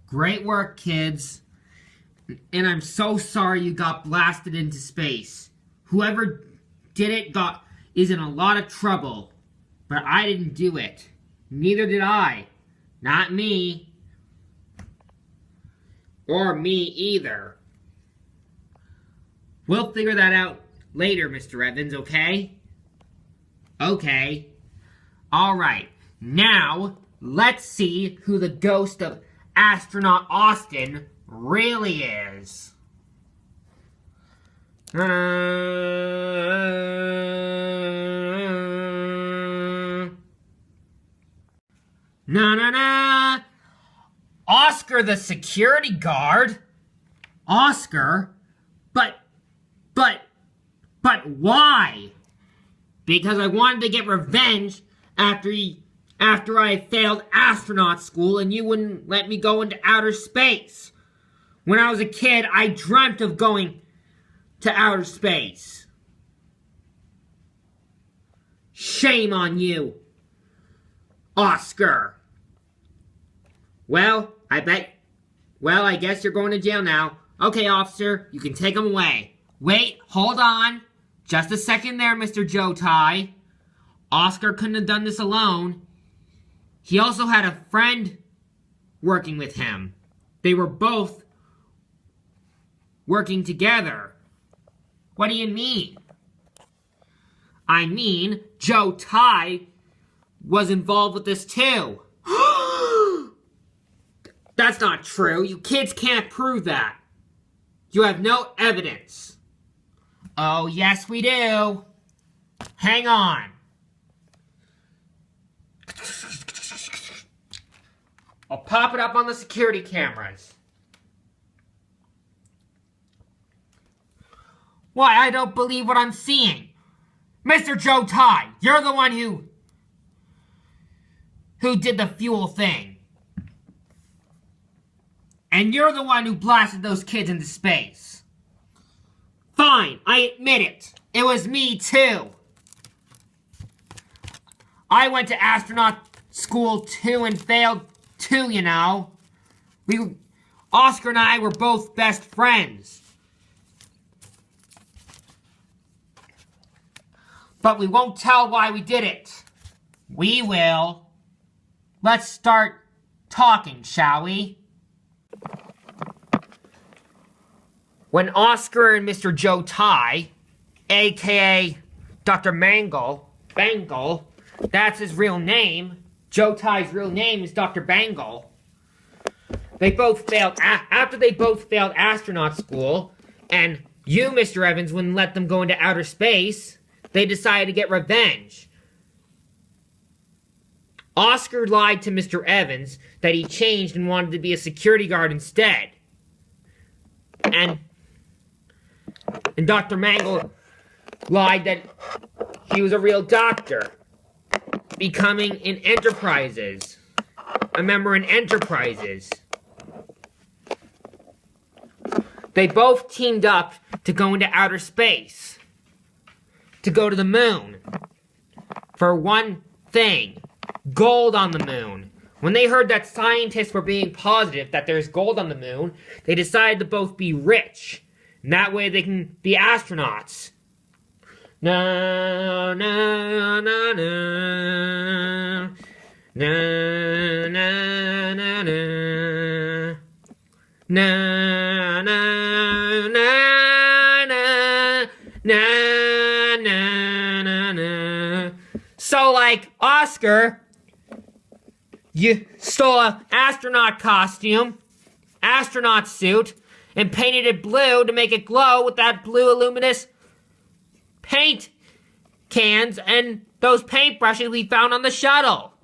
Great work, kids. And I'm so sorry you got blasted into space. Whoever did it is in a lot of trouble. But I didn't do it. Neither did I. Not me. Or me either. We'll figure that out later, Mr. Evans, okay? Okay. Alright, now let's see who the ghost of Astronaut Austin really is. Na. Oscar the security guard? Oscar? But why? Because I wanted to get revenge after I failed astronaut school and you wouldn't let me go into outer space. When I was a kid, I dreamt of going to outer space. Shame on you, Oscar. Well, I guess you're going to jail now. Okay, officer, you can take him away. Wait, hold on. Just a second there, Mr. Jaykestv. Oscar couldn't have done this alone. He also had a friend working with him. They were both working together. What do you mean? I mean, Jaykestv was involved with this too. That's not true. You kids can't prove that. You have no evidence. Oh, yes we do. Hang on. I'll pop it up on the security cameras. Why, I don't believe what I'm seeing. Mr. Jaykestv, you're the one who did the fuel thing. And you're the one who blasted those kids into space. Fine, I admit it. It was me too. I went to astronaut school too and failed too, you know. Oscar and I were both best friends. But we won't tell why we did it. We will. Let's start talking, shall we? When Oscar and Mr. Jaykestv, aka Dr. Bangle, that's his real name. Jaykest's real name is Dr. Bangle. They both failed, after they both failed astronaut school, and you, Mr. Evans, wouldn't let them go into outer space, they decided to get revenge. Oscar lied to Mr. Evans that he changed and wanted to be a security guard instead. And Dr. Mangle lied that he was a real doctor, becoming in Enterprises. A member in Enterprises. They both teamed up to go into outer space. To go to the moon. For one thing. Gold on the moon. When they heard that scientists were being positive that there's gold on the moon, they decided to both be rich. And that way they can be astronauts. Na na na na na na na na na na na na. So like Oscar, you stole an astronaut costume, astronaut suit, and painted it blue to make it glow with that blue luminous paint cans and those paintbrushes we found on the shuttle.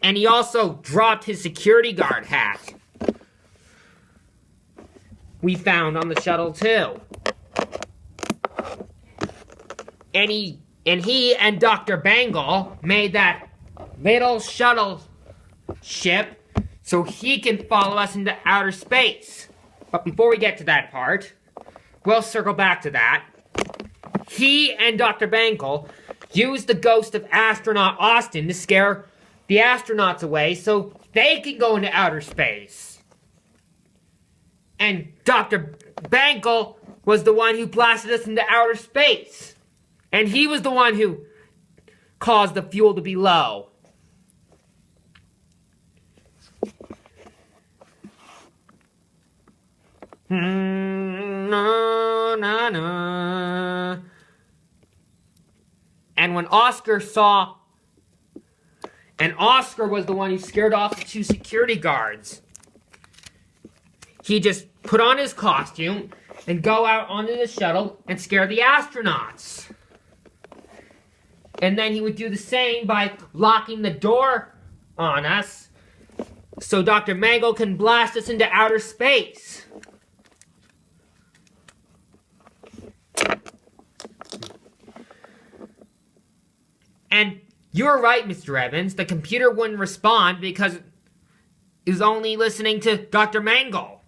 And he also dropped his security guard hat. We found on the shuttle too. And he and Dr. Bangle made that little shuttle ship so he can follow us into outer space. But before we get to that part, we'll circle back to that. He and Dr. Bangle used the ghost of astronaut Austin to scare the astronauts away so they can go into outer space. And Dr. Bangle was the one who blasted us into outer space. And he was the one who caused the fuel to be low. No, no, no. And when Oscar saw... And Oscar was the one who scared off the 2 security guards. He just put on his costume and go out onto the shuttle and scare the astronauts. And then he would do the same by locking the door on us so Dr. Mangle can blast us into outer space. And you're right, Mr. Evans. The computer wouldn't respond because it was only listening to Dr. Mangle.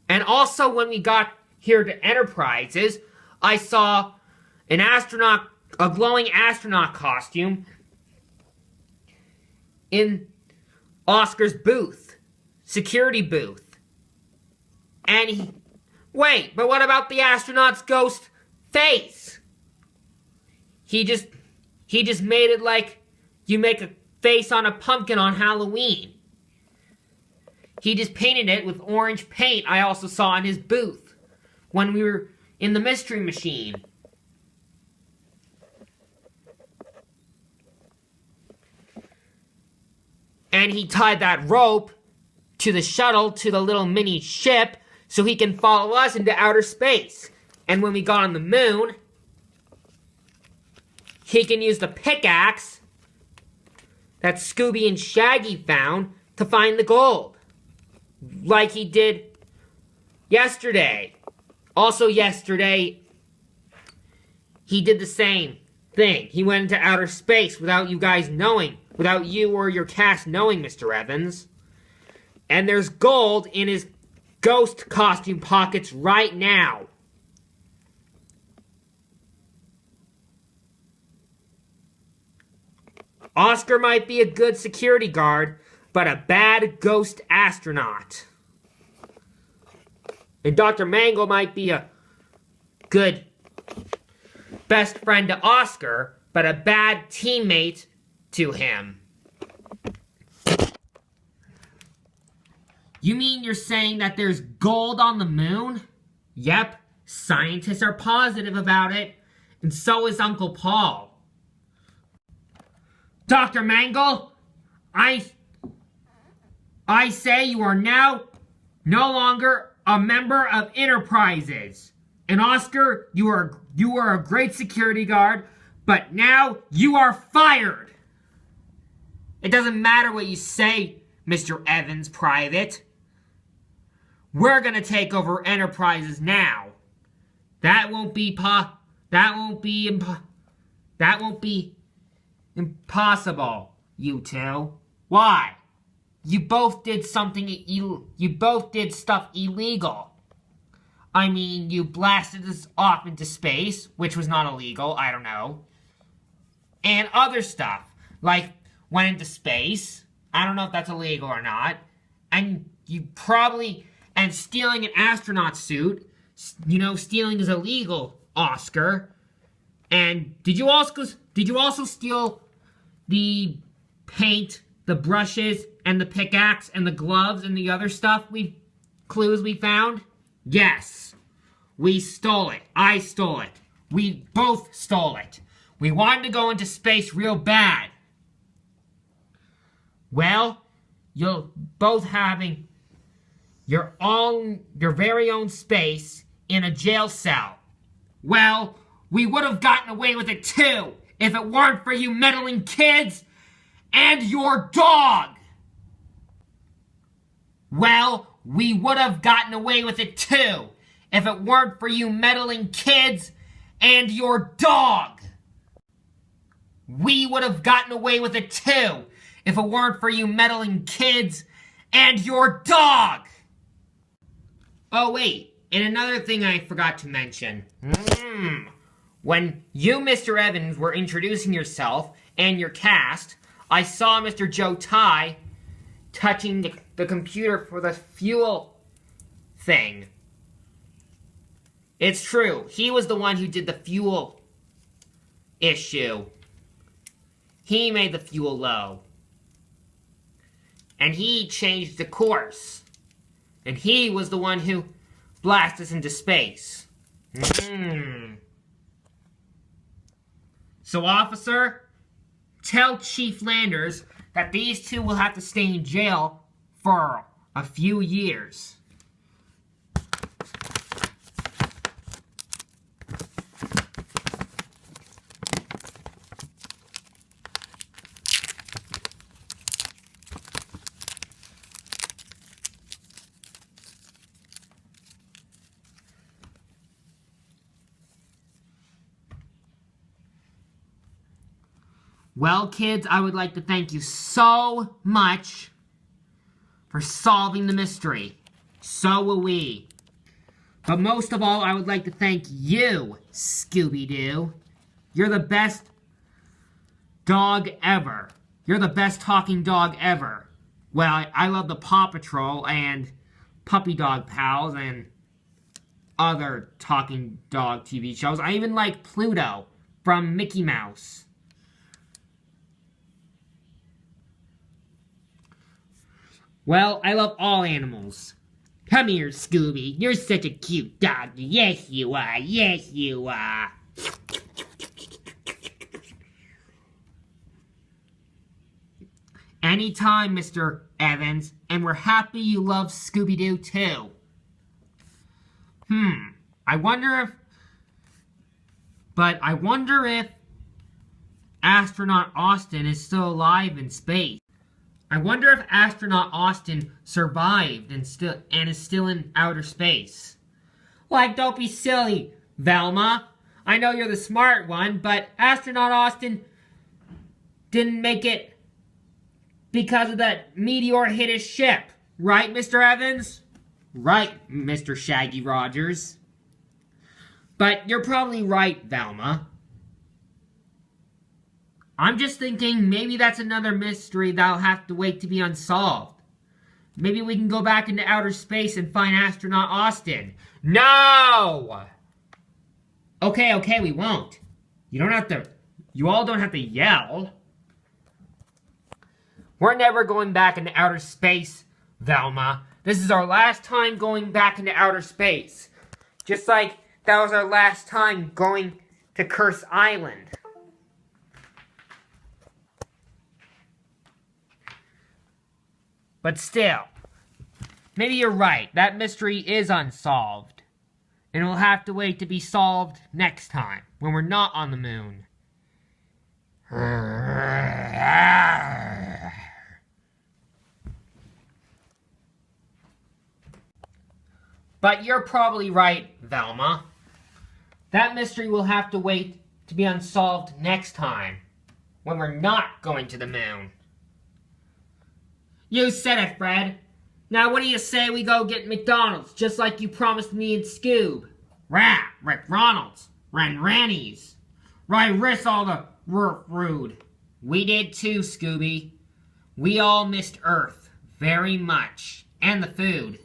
And also, when we got here to Enterprises, I saw a glowing astronaut costume in Oscar's booth, security booth. And wait, but what about the astronaut's ghost face? He just made it like you make a face on a pumpkin on Halloween. He just painted it with orange paint I also saw in his booth when we were in the Mystery Machine. And he tied that rope to the shuttle, to the little mini ship, so he can follow us into outer space. And when we got on the moon, he can use the pickaxe that Scooby and Shaggy found to find the gold. Like he did yesterday. Also yesterday, he did the same thing. He went into outer space without you guys knowing. Without you or your cast knowing, Mr. Evans. And there's gold in his ghost costume pockets right now. Oscar might be a good security guard, but a bad ghost astronaut. And Dr. Mangle might be a good best friend to Oscar, but a bad teammate to him. You mean you're saying that there's gold on the moon? Yep, scientists are positive about it, and so is Uncle Paul. Dr. Mangle, I say you are now no longer a member of Enterprises. And Oscar, you are a great security guard, but now you are fired. It doesn't matter what you say, Mr. Evans Private. We're gonna take over Enterprises now. That won't be impossible, you two. Why? You both did stuff illegal. I mean, you blasted us off into space, which was not illegal, I don't know. And other stuff, like went into space. I don't know if that's illegal or not. And and stealing an astronaut suit, stealing is illegal, Oscar. And did you also steal the paint, the brushes, and the pickaxe, and the gloves, and the other clues we found? Yes. We stole it. I stole it. We both stole it. We wanted to go into space real bad. Well, you're both having your very own space in a jail cell. Well, we would have gotten away with it too if it weren't for you meddling kids and your dog. Well, we would have gotten away with it too if it weren't for you meddling kids and your dog. We would have gotten away with it too if it weren't for you meddling kids and your dog. Oh wait, and another thing I forgot to mention. When you, Mr. Evans, were introducing yourself and your cast, I saw Mr. Joe Ty touching the computer for the fuel thing. It's true. He was the one who did the fuel issue. He made the fuel low. And he changed the course. And he was the one who blasted us into space. So, officer, tell Chief Landers that these two will have to stay in jail for a few years. Well, kids, I would like to thank you so much for solving the mystery. So will we. But most of all, I would like to thank you, Scooby-Doo. You're the best dog ever. You're the best talking dog ever. Well, I love the Paw Patrol and Puppy Dog Pals and other talking dog TV shows. I even like Pluto from Mickey Mouse. Well, I love all animals. Come here, Scooby. You're such a cute dog. Yes, you are. Yes, you are. Anytime, Mr. Evans. And we're happy you love Scooby-Doo, too. I wonder if astronaut Austin is still alive in space. I wonder if astronaut Austin survived and is still in outer space. Like, don't be silly, Velma. I know you're the smart one, but astronaut Austin didn't make it because of that meteor hit his ship. Right, Mr. Evans? Right, Mr. Shaggy Rogers. But you're probably right, Velma. I'm just thinking maybe that's another mystery that'll have to wait to be unsolved. Maybe we can go back into outer space and find astronaut Austin. No! Okay, we won't. You all don't have to yell. We're never going back into outer space, Velma. This is our last time going back into outer space. Just like that was our last time going to Curse Island. But still, maybe you're right. That mystery is unsolved. And it will have to wait to be solved next time, when we're not on the moon. But you're probably right, Velma. That mystery will have to wait to be unsolved next time, when we're not going to the moon. You said it, Fred. Now what do you say we go get McDonald's, just like you promised me and Scoob? Rick Ronald's, Rannies. Right, risk all the rude. We did too, Scooby. We all missed Earth very much, and the food.